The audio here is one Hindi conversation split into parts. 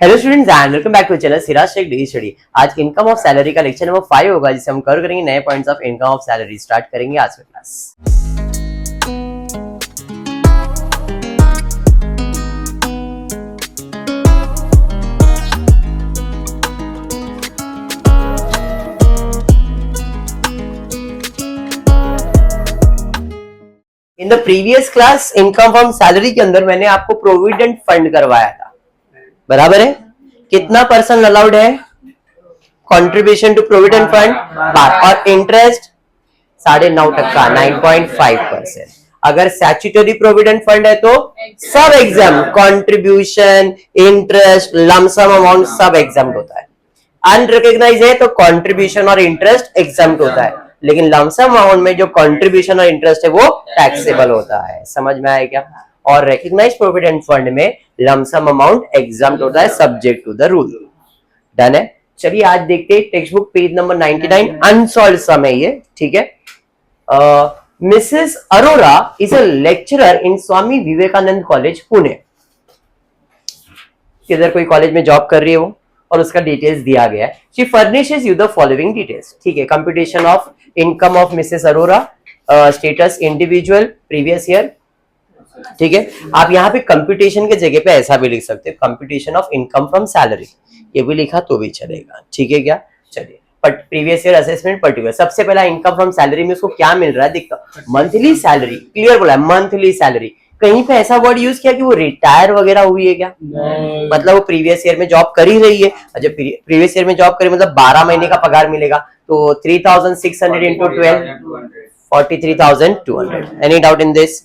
Hello students and welcome back to channel Siraj Shaikh daily study. आज इनकम ऑफ सैलरी का लेक्चर नंबर 5 होगा, जिसे हम कवर करेंगे नए points of income of salary. Start करेंगे आज का class. In the previous class income from salary के अंदर मैंने आपको प्रोविडेंट फंड करवाया था, बराबर है। कितना पर्सन अलाउड है कंट्रीब्यूशन टू प्रोविडेंट फंड, और इंटरेस्ट 9.5%, 9.5%। अगर स्टैट्यूटरी प्रोविडेंट फंड है तो सब exam, contribution, interest, lump sum amount सब एग्जाम होता है। अनरिकॉग्नाइज्ड है तो कंट्रीब्यूशन और इंटरेस्ट एग्जाम्प्ट होता है, लेकिन लमसम अमाउंट में जो कंट्रीब्यूशन और इंटरेस्ट है वो टैक्सेबल होता है। समझ में आया क्या? और रिकॉग्नाइज्ड प्रोविडेंट फंड में लमसम अमाउंट एग्जाम्प्ट होता है subject to the rule. Done है। चलिए आज देखते हैं text book page number 99, unsolved sum है ये, ठीक है। Mrs Arora is a lecturer in Swami Vivekananda college Pune. किधर कोई कॉलेज में जॉब कर रही है वो, और उसका डिटेल्स दिया गया है। She furnishes you the following details, ठीक है। Computation of income of Mrs Arora, status individual, previous year, ठीक है। आप यहाँ पे कंप्यूटेशन के जगह पे ऐसा भी लिख सकते हो, computation of income from salary, ये भी लिखा तो भी चलेगा, ठीक है क्या। चलिए, but previous year assessment particular. सबसे पहला इनकम फ्रॉम सैलरी में उसको क्या मिल रहा है देखता, मंथली सैलरी, क्लियर बोला है मंथली सैलरी। कहीं पे ऐसा वर्ड यूज किया कि वो रिटायर वगैरह हुई है क्या? मतलब वो प्रीवियस ईयर में जॉब कर ही रही है। जब प्रीवियस ईयर में जॉब करी मतलब 12 महीने का पगार मिलेगा, तो 3600 into 12, 43,200। Any doubt in this?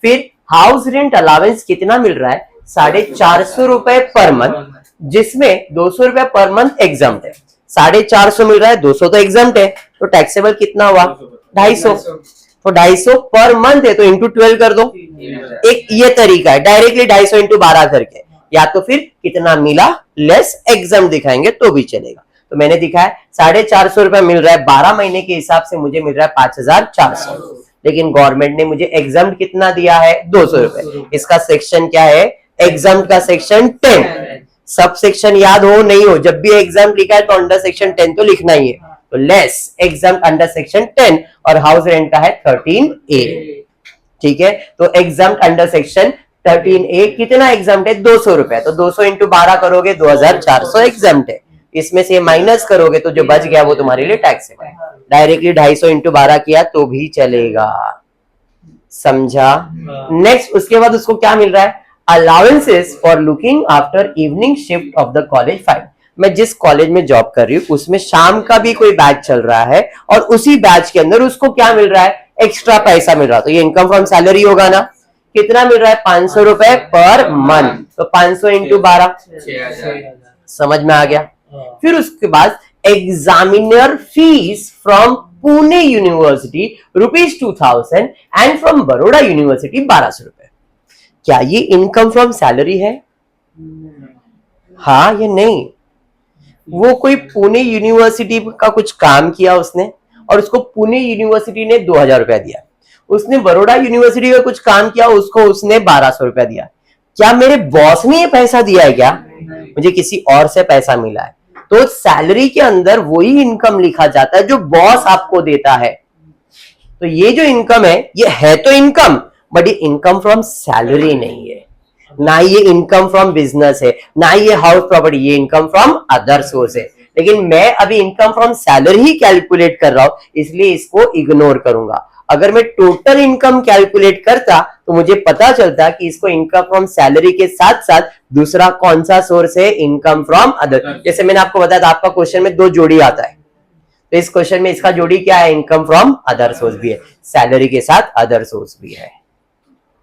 फिर हाउस रेंट अलावेंस कितना मिल रहा है? 450 रुपए पर मंथ, जिसमें 200 रुपए पर मंथ एग्जाम्प्ट है। 450 मिल रहा है, 200 तो एग्जाम्प्ट है, तो टैक्सेबल कितना हुआ? 250। तो 250 पर मंथ है तो इंटू 12 कर दो। एक ये तरीका है, डायरेक्टली 250 इंटू 12 करके, या तो फिर कितना मिला लेस एग्जाम दिखाएंगे तो भी चलेगा। तो मैंने दिखाया 450 रुपए मिल रहा है, 12 महीने के हिसाब से मुझे मिल रहा है 5400, लेकिन गवर्नमेंट ने मुझे एग्जाम कितना दिया है? 200 रुपए। इसका सेक्शन क्या है? एग्जाम का सेक्शन 10। सब सेक्शन याद हो नहीं हो, जब भी एग्जाम लिखा है तो अंडर सेक्शन 10 तो लिखना ही है। तो लेस एग्जाम अंडर सेक्शन 10, और हाउस रेंट का है 13A, ठीक है। तो एग्जाम अंडर सेक्शन 13A कितना एग्जाम है? 200 रुपए। तो 200 इंटू 12 करोगे 2400 एग्जाम है। इसमें से माइनस करोगे तो जो बच गया वो तुम्हारे लिए टैक्सेबल है। डायरेक्टली 250 इंटू 12 किया तो भी चलेगा, समझा? नेक्स्ट, उसके बाद उसको क्या मिल रहा है? Allowances for looking after evening shift of the college 5। मैं जिस कॉलेज में जॉब कर रही हूँ उसमें शाम का भी कोई बैच चल रहा है, और उसी बैच के अंदर उसको क्या मिल रहा है? एक्स्ट्रा पैसा मिल रहा है। तो ये इनकम फ्रॉम सैलरी होगा ना। कितना मिल रहा है? 500 रुपए पर मंथ। तो 500 इंटू 12, समझ में आ गया। फिर उसके बाद examiner fees from Pune university ₹2000 and from Baroda university 1200 रुपए। क्या ये इनकम फ्रॉम सैलरी है? हाँ या नहीं? वो कोई पुणे यूनिवर्सिटी का कुछ काम किया उसने, और उसको पुणे यूनिवर्सिटी ने 2000 रुपया दिया। उसने बड़ौदा यूनिवर्सिटी का कुछ काम किया, उसको उसने 1200 रुपया दिया। क्या मेरे बॉस ने ये पैसा दिया है क्या? मुझे किसी और से पैसा मिला है। तो सैलरी के अंदर वही इनकम लिखा जाता है जो बॉस आपको देता है। तो ये जो इनकम है ये है तो इनकम, बट ये इनकम फ्रॉम सैलरी नहीं है, ना ये इनकम फ्रॉम बिजनेस है, ना ये हाउस प्रॉपर्टी, ये इनकम फ्रॉम अदर सोर्स है। लेकिन मैं अभी income from salary he calculate कर रहा हूं, इसलिए इसको इग्नोर करूंगा। अगर मैं टोटल इनकम कैलकुलेट करता तो मुझे पता चलता कि इसको इनकम फ्रॉम सैलरी के साथ साथ दूसरा कौन सा सोर्स है? Income from other. जैसे मैंने आपको बताया था, आपका क्वेश्चन में 2 जोड़ी आता है, तो इस क्वेश्चन में इसका जोड़ी क्या है? इनकम फ्रॉम अदर सोर्स भी है, सैलरी के साथ अदर सोर्स भी है।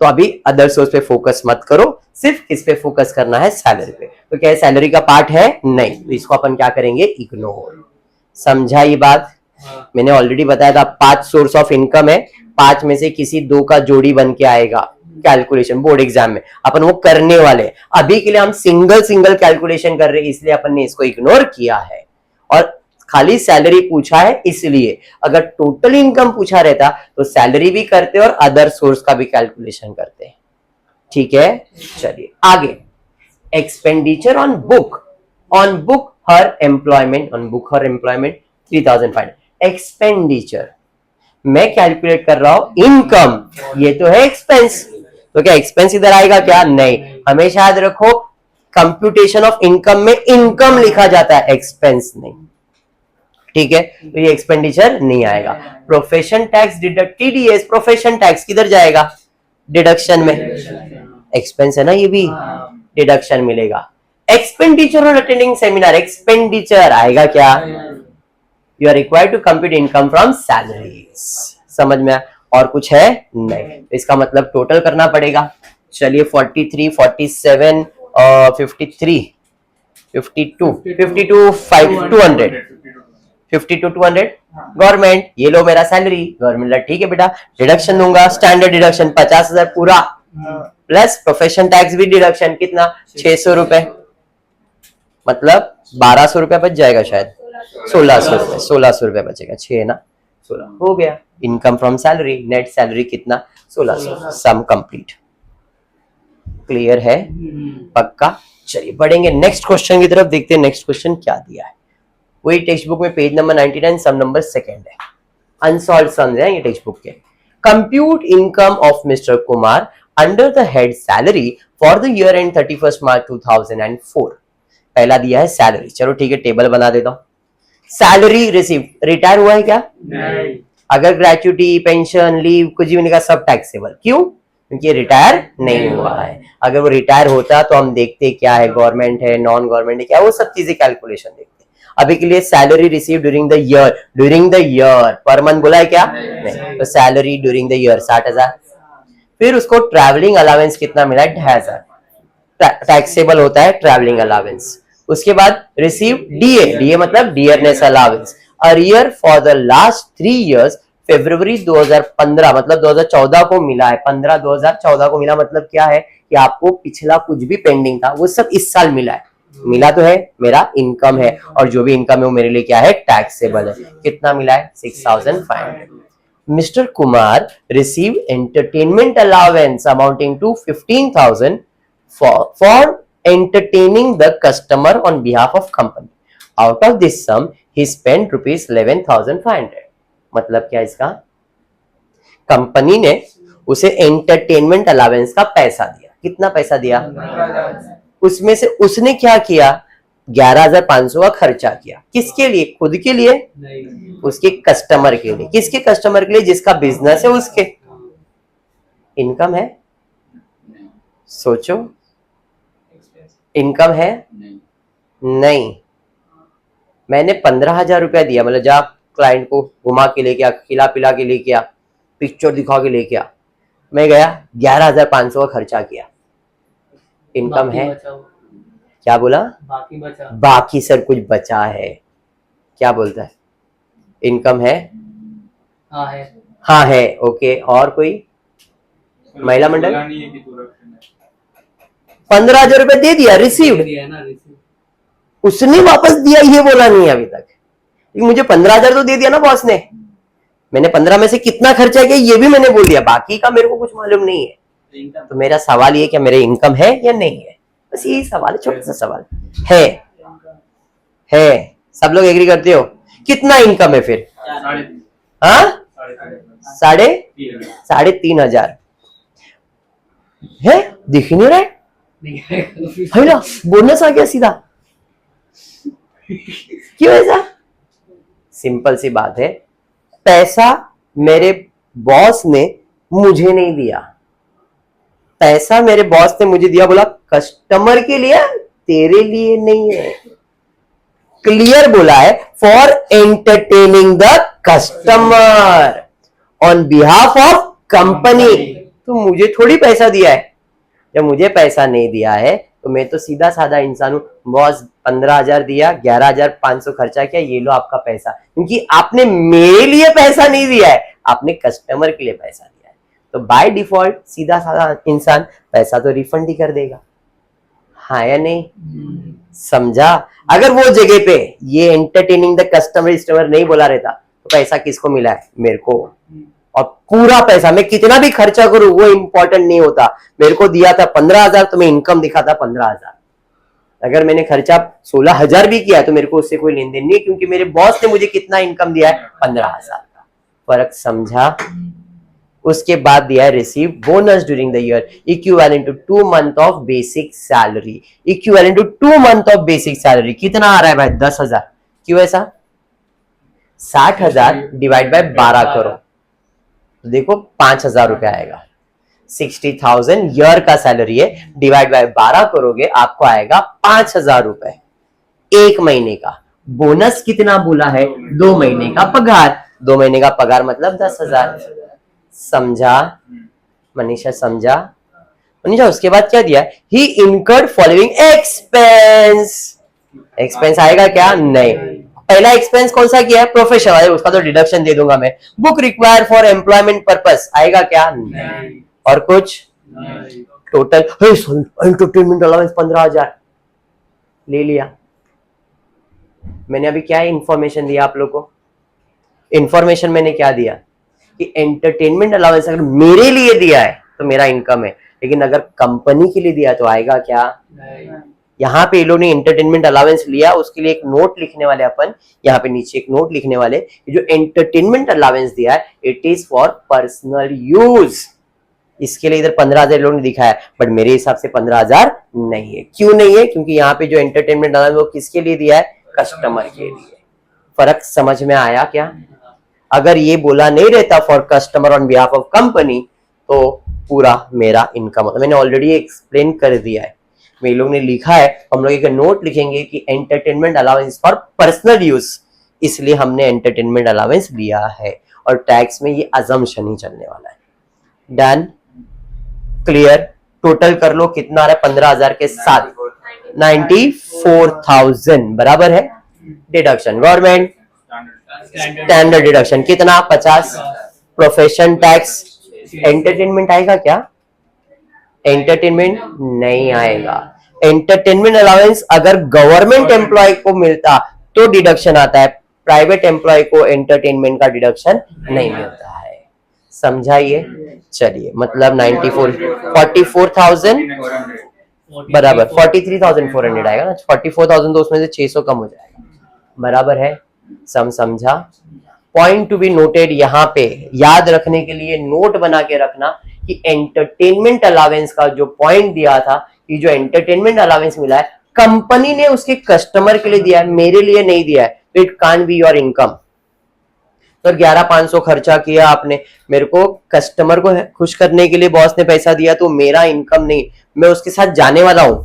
तो अभी अदर सोर्स पे फोकस मत करो, सिर्फ इस पे फोकस करना है, सैलरी पे। तो क्या सैलरी का पार्ट है? नहीं, तो इसको अपन क्या करेंगे? इग्नोर। समझा ये बात? मैंने ऑलरेडी बताया था 5 सोर्स ऑफ इनकम है, 5 में से किसी 2 का जोड़ी बन के आएगा कैलकुलेशन बोर्ड एग्जाम में। अपन वो करने वाले, अभी के लिए हम सिंगल कैलकुलेशन कर रहे हैं, इसलिए अपन ने इसको इग्नोर किया है। और खाली सैलरी पूछा है इसलिए, अगर टोटल इनकम पूछा रहता तो सैलरी भी करते और अदर सोर्स का भी कैलकुलेशन करते। ठीक है, चलिए आगे। Expenditure on book her employment 3,500। Expenditure मैं कैलकुलेट कर रहा हूं इनकम, ये तो है एक्सपेंस, तो क्या एक्सपेंस इधर आएगा क्या? नहीं, हमेशा याद रखो कंप्यूटेशन ऑफ इनकम में इनकम लिखा जाता है, एक्सपेंस नहीं। ठीक है, तो ये एक्सपेंडिचर नहीं आएगा। Profession tax deduct, TDS profession tax किधर जाएगा? डिडक्शन में, एक्सपेंस है ना ये भी, डिडक्शन मिलेगा। Expenditure on attending seminar, expenditure आएगा क्या? You are required to compute income from salaries. समझ में? और कुछ है नहीं, इसका मतलब टोटल करना पड़ेगा। चलिए 43, 47 और 53, 52, 200 गवर्नमेंट, ये लो मेरा सैलरी, गवर्नमेंट ठीक है बेटा, डिडक्शन दूंगा, स्टैंडर्ड डिडक्शन 50,000 पूरा, प्लस प्रोफेशन टैक्स भी डिडक्शन, कितना? 600 रुपए, मतलब 1200 रुपया बच जाएगा शायद, 1600 रुपए बचेगा, 6 ना 16 हो गया। Income from salary, net salary कितना? 1600। Sum complete. क्लियर है? पक्का? चलिए बढ़ेंगे नेक्स्ट क्वेश्चन की तरफ, देखते हैं नेक्स्ट क्वेश्चन क्या दिया है। वही टेक्स्ट बुक में पेज नंबर 99, सम नंबर 2 है, अनसॉल्व्ड सम्स है ये टेक्स्ट बुक के। Compute income of mister Kumar under the head salary for the year and 31 मार्च 2004। पहला दिया है सैलरी, चलो ठीक है टेबल बना देता हूं। सैलरी रिसीव, रिटायर हुआ है क्या? नहीं। अगर ग्रेचुटी, पेंशन, लीव कुछ भी नहीं का सब टैक्सेबल, क्यों? क्योंकि रिटायर नहीं हुआ है। अगर वो रिटायर होता तो हम देखते क्या है, गवर्नमेंट है, नॉन गवर्नमेंट है, क्या वो सब चीजें कैलकुलेशन देखते। अभी के लिए salary receive during the year, per month बोला है क्या? नहीं, तो सैलरी ड्यूरिंग द ईयर 60,000। फिर उसको ट्रैवलिंग अलावेंस कितना मिला? 2,500, टैक्सेबल होता है ट्रैवलिंग अलावेंस। उसके बाद रिसीव डीए मतलब dearness allowance, arrear for the last 3 years, फरवरी 2015 मतलब 2014 को मिला है, 15 2014 को मिला, मतलब क्या है कि आपको पिछला कुछ भी पेंडिंग था वो सब इस साल मिला है, मिला तो है, मेरा इनकम है, और जो भी इनकम है वो मेरे लिए क्या है? टैक्सेबल है। कितना मिला है? 6,500। Mister Kumar receive entertainment allowance amounting to 15,000 for entertaining the customer on behalf of company. Out of this sum, he spent rupees 11,500. मतलब क्या इसका? कंपनी ने उसे एंटरटेनमेंट अलावेंस का पैसा दिया। कितना पैसा दिया? उसमें से उसने क्या किया? 11,500 का खर्चा किया। किसके लिए? खुद के लिए? उसके कस्टमर के लिए। किसके कस्टमर के लिए? जिसका बिजनेस है उसके। इनकम है? सोचो, इनकम है? नहीं। मैंने 15,000 रुपया दिया, मतलब जा क्लाइंट को घुमा के लेके आ, खिला पिला के लेके आ, पिक्चर दिखा के लेके आ, मैं गया 11,500 का खर्चा किया। इनकम है? क्या बोला? बाकी बचा। बाकी सर कुछ बचा है, क्या बोलता है? इनकम है? हाँ है। हाँ है, ओके। और कोई? महिला मंडल 15,000 रुपए दे दिया, रिसीव्ड, उसने वापस दिया ये बोला नहीं अभी तक। मुझे 15,000 तो दे दिया ना बॉस ने, मैंने 15 में से कितना खर्चा किया ये भी मैंने बोल दिया, बाकी का मेरे को कुछ मालूम नहीं है। तो मेरा सवाल ये क्या मेरे इनकम है या नहीं है? बस यही सवाल है, छोटा सा सवाल है। सब लोग एग्री करते हो? कितना इनकम है फिर? हाँ, 3,500 है। दिख नहीं रहा है? बोनस आ गया सीधा, क्यों ऐसा? सिंपल सी बात है, पैसा मेरे बॉस ने मुझे नहीं दिया, पैसा मेरे बॉस ने मुझे दिया, बोला कस्टमर के लिए, तेरे लिए नहीं है। क्लियर बोला है, for entertaining the customer on behalf of company. तो मुझे थोड़ी पैसा दिया है, जब मुझे पैसा नहीं दिया है तो मैं तो सीधा साधा इंसान हूं। बॉस 15,000 दिया, 11,500 खर्चा किया, ये लो आपका पैसा, क्योंकि आपने मेरे लिए पैसा नहीं दिया है, आपने कस्टमर के लिए पैसा दिया है। तो बाय डिफॉल्ट सीधा साधा इंसान पैसा तो रिफंड ही कर देगा, हाँ या नहीं? समझा? अगर वो जगह पे ये एंटरटेनिंग द कस्टमर नहीं बोला रहता तो पैसा किसको मिला है? मेरे को। और पूरा पैसा मैं कितना भी खर्चा करूं वो इंपॉर्टेंट नहीं होता, मेरे को दिया था 15,000 तो मैं इनकम दिखा था 15,000, अगर मैंने खर्चा 16,000 भी किया तो मेरे को उससे कोई लेन देन नहीं, क्योंकि मेरे बॉस ने मुझे कितना इनकम दिया है, 15,000 का। फर्क समझा? उसके बाद दिया है receive bonus during the year equivalent to 2 month of basic salary. Equivalent to 2 month of basic salary कितना आ रहा है भाई? 10,000। क्यों ऐसा? 60,000 डिवाइड बाय 12 करो तो देखो 5,000 रुपए आएगा। 60,000 ईयर का सैलरी है, डिवाइड बाय 12 करोगे आपको आएगा 5,000 रुपए एक महीने का। बोनस कितना बोला है? 2 महीने का पगार। 2 महीने का पगार मतलब 10,000। समझा मनीषा? समझा मनीषा? उसके बाद क्या दिया? ही इनकर्ड फॉलोइंग एक्सपेंस। एक्सपेंस आएगा क्या? नहीं। पहला एक्सपेंस कौन सा किया है? प्रोफेशनल है, उसका तो डिडक्शन दे दूंगा मैं। Book require for employment purpose आएगा क्या? नहीं। और कुछ? टोटल एंटरटेनमेंट अलाउंस 15,000 ले लिया। मैंने अभी क्या इंफॉर्मेशन दिया आप लोग को? इंफॉर्मेशन मैंने क्या दिया कि एंटरटेनमेंट अलाउंस अगर मेरे लिए दिया है तो मेरा इनकम है, लेकिन अगर कंपनी के लिए दिया तो आएगा क्या? यहाँ पे ये लोग ने एंटरटेनमेंट अलाउंस लिया, उसके लिए एक नोट लिखने वाले अपन, यहाँ पे नीचे एक नोट लिखने वाले, जो एंटरटेनमेंट अलाउंस दिया है it is for personal use. इसके लिए इधर 15,000 लोगों ने दिखाया, बट मेरे हिसाब से 15,000 नहीं है। क्यों नहीं है? क्योंकि यहाँ पे जो एंटरटेनमेंट अलाउंस वो किसके लिए दिया है? कस्टमर के लिए। फर्क समझ में आया क्या? अगर ये बोला नहीं रहता for customer on behalf of company तो पूरा मेरा इनकम होता। मैंने ऑलरेडी एक्सप्लेन कर दिया है, मेरे लोग ने लिखा है, हम लोग एक नोट लिखेंगे कि entertainment allowance for personal use, इसलिए हमने एंटरटेनमेंट अलाउंस लिया है, और टैक्स में ये अजम्पशन ही चलने वाला है। डन? क्लियर? टोटल कर लो कितना आ रहा है 15,000 के साथ 94,000 बराबर है। डिडक्शन गवर्नमेंट स्टैंडर्ड डिडक्शन कितना? 50। Profession tax. एंटरटेनमेंट आएगा क्या? एंटरटेनमेंट नहीं आएगा। एंटरटेनमेंट अलाउंस अगर गवर्नमेंट एम्प्लॉय को मिलता तो डिडक्शन आता है, प्राइवेट एम्प्लॉय को एंटरटेनमेंट का डिडक्शन नहीं मिलता है। समझाइए? चलिए, मतलब 44,000 बराबर 43,400 आएगा ना। 44,000 तो उसमें से 600 कम हो जाएगा, बराबर है। समझा? पॉइंट टू बी नोटेड, यहाँ पे याद रखने के लिए नोट बना के रखना कि एंटरटेनमेंट अलाउंस का जो पॉइंट दिया था कि जो एंटरटेनमेंट अलाउंस मिला है कंपनी ने उसके कस्टमर के लिए दिया है, मेरे लिए नहीं दिया है, तो it can't be your income. तो 11,500 खर्चा किया आपने, मेरे को कस्टमर को खुश करने के लिए बॉस ने पैसा दिया, तो मेरा इनकम नहीं। मैं उसके साथ जाने वाला हूं,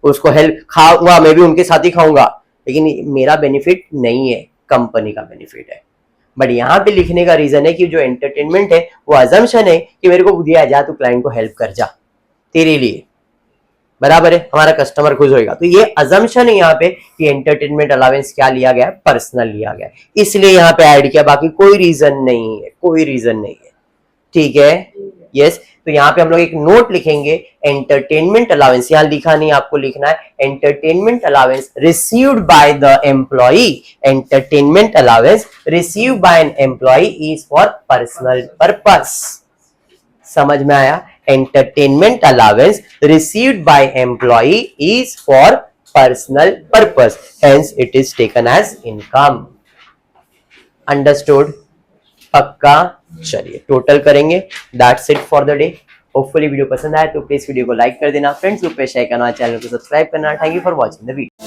उसको हेल्प खाऊंगा, मैं भी उनके साथ ही खाऊंगा, लेकिन मेरा बेनिफिट नहीं है, कंपनी का बेनिफिट है। बट यहाँ पे लिखने का रीजन है कि जो एंटरटेनमेंट है वो अजम्पशन है कि मेरे को दिया जा, तू क्लाइंट को हेल्प कर जा, तेरे लिए, बराबर है, हमारा कस्टमर खुश होगा। तो ये अजम्पशन है यहाँ पे कि एंटरटेनमेंट अलाउंस क्या लिया गया? पर्सनल लिया गया, इसलिए यहाँ पे ऐड किया, बाकी कोई रीजन नहीं है, कोई रीजन नहीं है। ठीक है? यस। तो यहाँ पे हम लोग एक नोट लिखेंगे, एंटरटेनमेंट अलाउंस, यहाँ लिखा नहीं, आपको लिखना है entertainment allowance received by the employee. Entertainment allowance received by an employee is for personal purpose. समझ में आया? Entertainment allowance received by employee is for personal purpose, hence it is taken as income. Understood? पक्का? चलिए टोटल करेंगे। That's it for the day. Hopefully video पसंद आए तो प्लीज वीडियो को लाइक कर देना, फ्रेंड्स ग्रुप पे शेयर करना, चैनल को सब्सक्राइब करना। Thank you for watching the video.